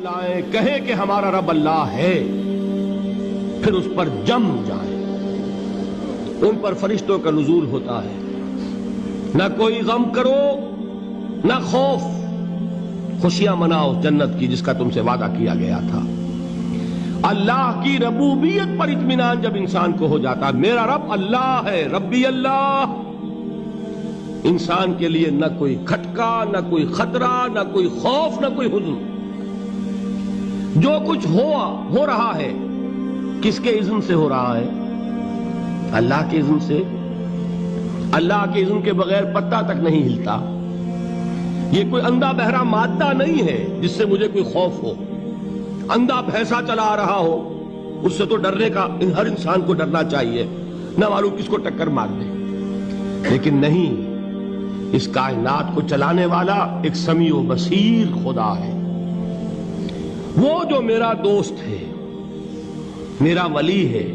لائیں کہیں کہ ہمارا رب اللہ ہے، پھر اس پر جم جائیں۔ ان پر فرشتوں کا نزول ہوتا ہے، نہ کوئی غم کرو نہ خوف، خوشیاں مناؤ جنت کی جس کا تم سے وعدہ کیا گیا تھا۔ اللہ کی ربوبیت پر اطمینان جب انسان کو ہو جاتا، میرا رب اللہ ہے، ربی اللہ، انسان کے لیے نہ کوئی کھٹکا، نہ کوئی خطرہ، نہ کوئی خوف، نہ کوئی حزن۔ جو کچھ ہو رہا ہے کس کے اذن سے ہو رہا ہے؟ اللہ کے اذن سے۔ اللہ کے اذن کے بغیر پتہ تک نہیں ہلتا۔ یہ کوئی اندھا بہرا مادہ نہیں ہے جس سے مجھے کوئی خوف ہو۔ اندھا بھینسا چلا آ رہا ہو اس سے تو ڈرنے کا ہر انسان کو ڈرنا چاہیے، نہ معلوم کس کو ٹکر مار دے۔ لیکن نہیں، اس کائنات کو چلانے والا ایک سمیع و بصیر خدا ہے۔ وہ جو میرا دوست ہے، میرا ولی ہے۔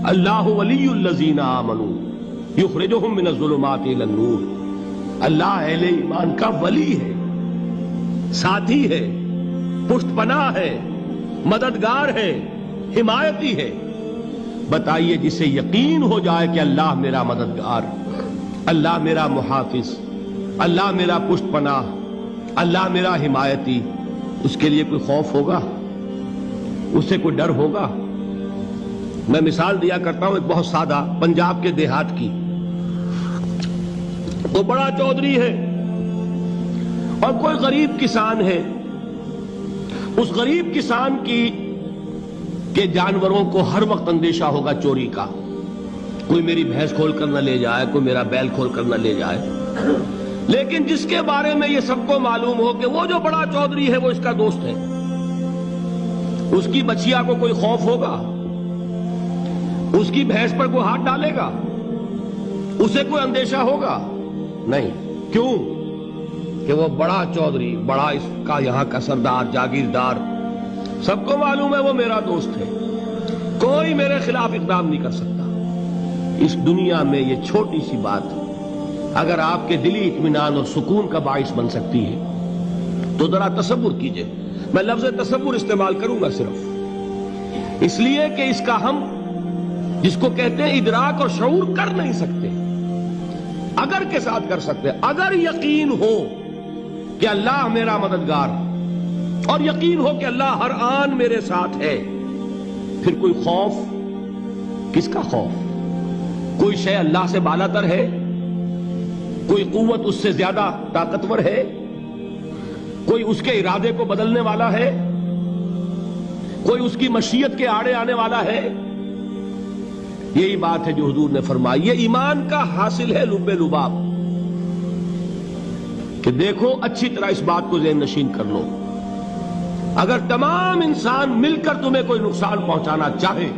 اللہ ولی الذین آمنوا یخرجہم من الظلمات الی النور۔ اللہ اہل ایمان کا ولی ہے، ساتھی ہے، پشت پناہ ہے، مددگار ہے، حمایتی ہے۔ بتائیے جسے یقین ہو جائے کہ اللہ میرا مددگار، اللہ میرا محافظ، اللہ میرا پشت پناہ، اللہ میرا حمایتی، اس کے لیے کوئی خوف ہوگا؟ اس سے کوئی ڈر ہوگا؟ میں مثال دیا کرتا ہوں ایک بہت سادہ پنجاب کے دیہات کی۔ وہ بڑا چودھری ہے اور کوئی غریب کسان ہے۔ اس غریب کسان کے جانوروں کو ہر وقت اندیشہ ہوگا چوری کا، کوئی میری بھینس کھول کر نہ لے جائے، کوئی میرا بیل کھول کر نہ لے جائے۔ لیکن جس کے بارے میں یہ سب کو معلوم ہو کہ وہ جو بڑا چودھری ہے وہ اس کا دوست ہے، اس کی بچیا کو کوئی خوف ہوگا؟ اس کی بھینس پر کوئی ہاتھ ڈالے گا؟ اسے کوئی اندیشہ ہوگا؟ نہیں۔ کیوں؟ کہ وہ بڑا چودھری، بڑا اس کا یہاں کا سردار، جاگیردار، سب کو معلوم ہے وہ میرا دوست ہے، کوئی میرے خلاف اقدام نہیں کر سکتا۔ اس دنیا میں یہ چھوٹی سی بات اگر آپ کے دلی اطمینان اور سکون کا باعث بن سکتی ہے تو ذرا تصور کیجئے۔ میں لفظ تصور استعمال کروں گا صرف اس لیے کہ اس کا ہم جس کو کہتے ہیں ادراک اور شعور کر نہیں سکتے، اگر کے ساتھ کر سکتے۔ اگر یقین ہو کہ اللہ میرا مددگار اور یقین ہو کہ اللہ ہر آن میرے ساتھ ہے، پھر کوئی خوف؟ کس کا خوف؟ کوئی شے اللہ سے بالا تر ہے؟ کوئی قوت اس سے زیادہ طاقتور ہے؟ کوئی اس کے ارادے کو بدلنے والا ہے؟ کوئی اس کی مشیت کے آڑے آنے والا ہے؟ یہی بات ہے جو حضور نے فرمائی۔ یہ ایمان کا حاصل ہے لب لباب، کہ دیکھو اچھی طرح اس بات کو ذہن نشین کر لو، اگر تمام انسان مل کر تمہیں کوئی نقصان پہنچانا چاہے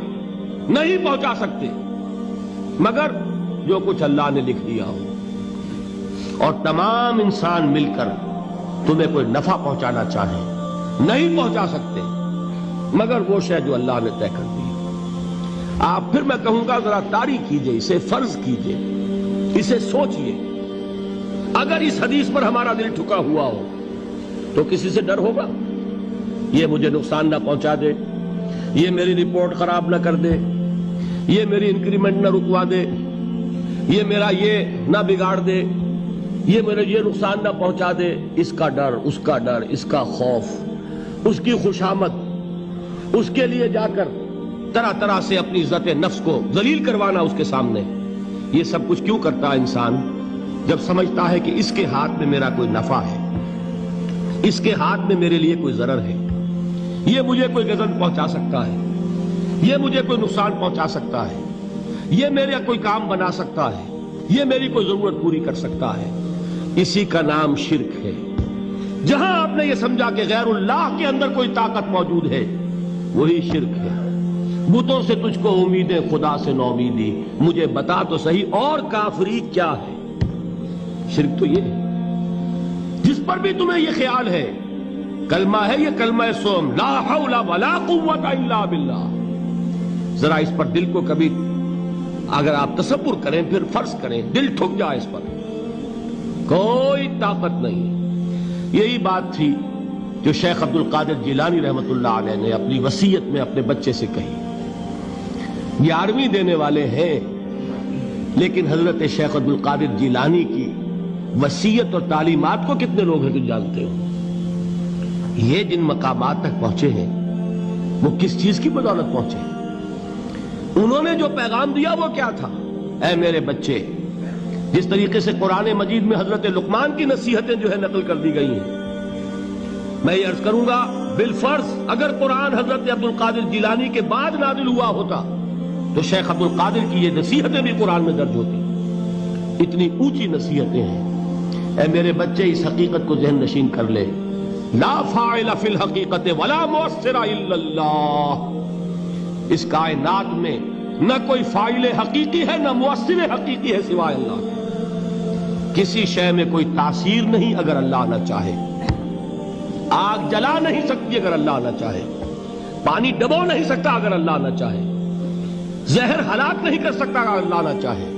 نہیں پہنچا سکتے مگر جو کچھ اللہ نے لکھ دیا ہو، اور تمام انسان مل کر تمہیں کوئی نفع پہنچانا چاہے نہیں پہنچا سکتے مگر وہ شے جو اللہ نے طے کر دی۔ آپ پھر میں کہوں گا ذرا طاری کیجئے، اسے فرض کیجئے، اسے سوچئے۔ اگر اس حدیث پر ہمارا دل ٹھکا ہوا ہو تو کسی سے ڈر ہوگا؟ یہ مجھے نقصان نہ پہنچا دے، یہ میری رپورٹ خراب نہ کر دے، یہ میری انکریمنٹ نہ رکوا دے، یہ میرا یہ نہ بگاڑ دے، یہ میرے یہ نقصان نہ پہنچا دے۔ اس کا ڈر، اس کا ڈر، اس کا خوف، اس کی خوشامد، اس کے لیے جا کر طرح طرح سے اپنی عزت نفس کو ذلیل کروانا اس کے سامنے، یہ سب کچھ کیوں کرتا ہے انسان؟ جب سمجھتا ہے کہ اس کے ہاتھ میں میرا کوئی نفع ہے، اس کے ہاتھ میں میرے لیے کوئی ضرر ہے، یہ مجھے کوئی غضب پہنچا سکتا ہے، یہ مجھے کوئی نقصان پہنچا سکتا ہے، یہ میرا کوئی کام بنا سکتا ہے، یہ میری کوئی ضرورت پوری کر سکتا ہے، اسی کا نام شرک ہے۔ جہاں آپ نے یہ سمجھا کہ غیر اللہ کے اندر کوئی طاقت موجود ہے وہی شرک ہے۔ بتوں سے تجھ کو امیدیں، خدا سے نومیدی، مجھے بتا تو صحیح اور کافری کیا ہے؟ شرک تو یہ ہے جس پر بھی تمہیں یہ خیال ہے، کلمہ ہے یہ کلمہ سوم، لا حول ولا قوت الا باللہ، ذرا اس پر دل کو کبھی اگر آپ تصور کریں، پھر فرض کریں، دل ٹھک جائے اس پر، کوئی طاقت نہیں۔ یہی بات تھی جو شیخ عبد القادر جیلانی رحمۃ اللہ علیہ نے اپنی وصیت میں اپنے بچے سے کہی. 11ویں دینے والے ہیں، لیکن حضرت شیخ عبد القادر جیلانی کی وصیت اور تعلیمات کو کتنے لوگ ہیں جو جانتے ہو؟ یہ جن مقامات تک پہنچے ہیں وہ کس چیز کی بدولت پہنچے ہیں؟ انہوں نے جو پیغام دیا وہ کیا تھا؟ اے میرے بچے، جس طریقے سے قرآن مجید میں حضرت لقمان کی نصیحتیں جو ہے نقل کر دی گئی ہیں، میں یہ عرض کروں گا بالفرض اگر قرآن حضرت عبد القادر جیلانی کے بعد نازل ہوا ہوتا تو شیخ عبد القادر کی یہ نصیحتیں بھی قرآن میں درج ہوتی. اتنی اونچی نصیحتیں ہیں. اے میرے بچے، اس حقیقت کو ذہن نشین کر لے، لا فاعل فی الحقیقت ولا مؤثر الا اللہ. اس کائنات میں نہ کوئی فاعل حقیقی ہے نہ مؤثر حقیقی ہے سوائے اللہ کے. کسی شے میں کوئی تاثیر نہیں اگر اللہ نہ چاہے. آگ جلا نہیں سکتی اگر اللہ نہ چاہے. پانی ڈبو نہیں سکتا اگر اللہ نہ چاہے. زہر ہلاک نہیں کر سکتا اگر اللہ نہ چاہے.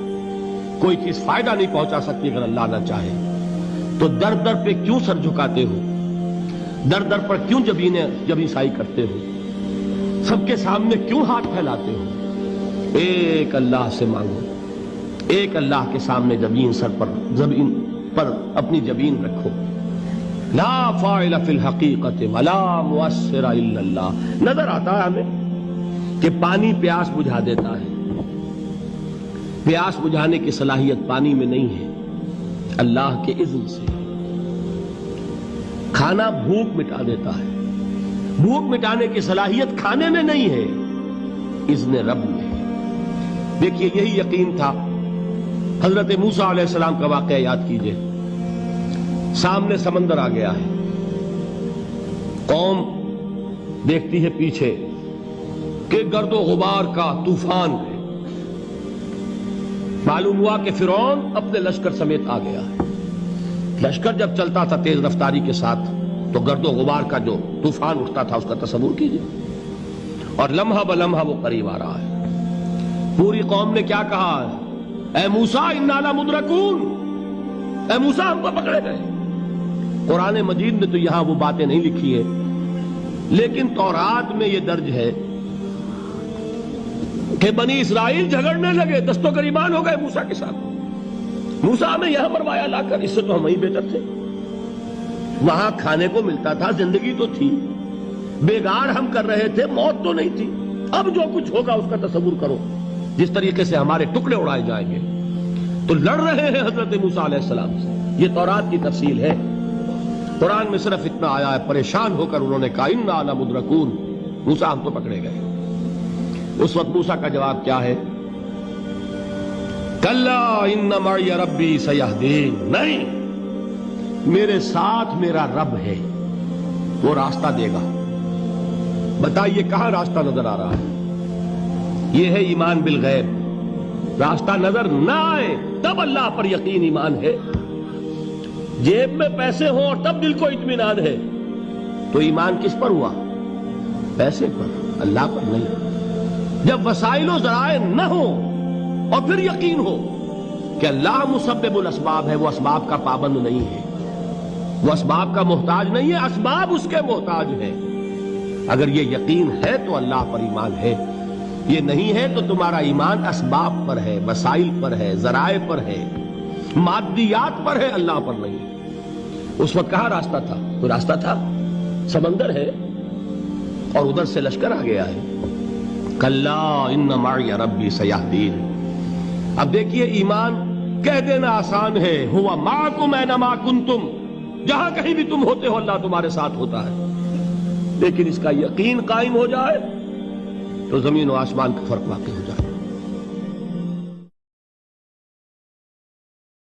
کوئی چیز فائدہ نہیں پہنچا سکتی اگر اللہ نہ چاہے. تو در در پہ کیوں سر جھکاتے ہو؟ در در پر کیوں جبیں سائی کرتے ہو؟ سب کے سامنے کیوں ہاتھ پھیلاتے ہو؟ ایک اللہ سے مانگو. ایک اللہ کے سامنے زمین پر اپنی جبین رکھو. لا فاعل فی الحقیقت ولا مؤثر الا اللہ. نظر آتا ہے ہمیں کہ پانی پیاس بجھا دیتا ہے. پیاس بجھانے کی صلاحیت پانی میں نہیں ہے، اللہ کے اذن سے. کھانا بھوک مٹا دیتا ہے، بھوک مٹانے کی صلاحیت کھانے میں نہیں ہے، اذن رب میں. دیکھیے یہی یقین تھا. حضرت موسیٰ علیہ السلام کا واقعہ یاد کیجئے. سامنے سمندر آ گیا ہے، قوم دیکھتی ہے پیچھے کہ گرد و غبار کا طوفان ہے. معلوم ہوا کہ فرعون اپنے لشکر سمیت آ گیا ہے. لشکر جب چلتا تھا تیز رفتاری کے ساتھ تو گرد و غبار کا جو طوفان اٹھتا تھا اس کا تصور کیجئے. اور لمحہ بلمحہ وہ قریب آ رہا ہے. پوری قوم نے کیا کہا؟ اے موسیٰ انا لمدرکون، اے موسیٰ ہم کو پکڑے گئے. قرآن مجید میں تو یہاں وہ باتیں نہیں لکھی ہیں، لیکن تورات میں یہ درج ہے کہ بنی اسرائیل جھگڑنے لگے، دست و گریبان ہو گئے موسیٰ کے ساتھ. موسیٰ ہمیں یہاں مروایا لا کر، اس سے تو ہم ہی بہتر تھے. وہاں کھانے کو ملتا تھا، زندگی تو تھی، بیگار ہم کر رہے تھے، موت تو نہیں تھی. اب جو کچھ ہوگا اس کا تصور کرو، جس طریقے سے ہمارے ٹکڑے اڑائے جائیں گے. تو لڑ رہے ہیں حضرت موسیٰ علیہ السلام سے. یہ تورات کی تفصیل ہے. قرآن میں صرف اتنا آیا ہے، پریشان ہو کر انہوں نے کہا انا لمدرکون، موسیٰ ہم تو پکڑے گئے. اس وقت موسیٰ کا جواب کیا ہے؟ کلا ان معی ربی سیہدین. نہیں، میرے ساتھ میرا رب ہے، وہ راستہ دے گا. بتائیے کہاں راستہ نظر آ رہا ہے؟ یہ ہے ایمان بالغیب. راستہ نظر نہ آئے تب اللہ پر یقین ایمان ہے. جیب میں پیسے ہوں اور تب دل کو اطمینان ہے تو ایمان کس پر ہوا؟ پیسے پر، اللہ پر نہیں. جب وسائل و ذرائع نہ ہو اور پھر یقین ہو کہ اللہ مسبب الاسباب ہے، وہ اسباب کا پابند نہیں ہے، وہ اسباب کا محتاج نہیں ہے، اسباب اس کے محتاج ہیں. اگر یہ یقین ہے تو اللہ پر ایمان ہے. یہ نہیں ہے تو تمہارا ایمان اسباب پر ہے، وسائل پر ہے، ذرائع پر ہے، مادیات پر ہے، اللہ پر نہیں. اس وقت کہاں راستہ تھا؟ کوئی راستہ تھا؟ سمندر ہے اور ادھر سے لشکر آ گیا ہے. کلا ان معی ربی سیہدین. اب دیکھیے ایمان کہہ دینا آسان ہے، ہوا معکم اینما کنتم، جہاں کہیں بھی تم ہوتے ہو اللہ تمہارے ساتھ ہوتا ہے. لیکن اس کا یقین قائم ہو جائے تو زمین و آسمان کا فرق واقع ہو جائے.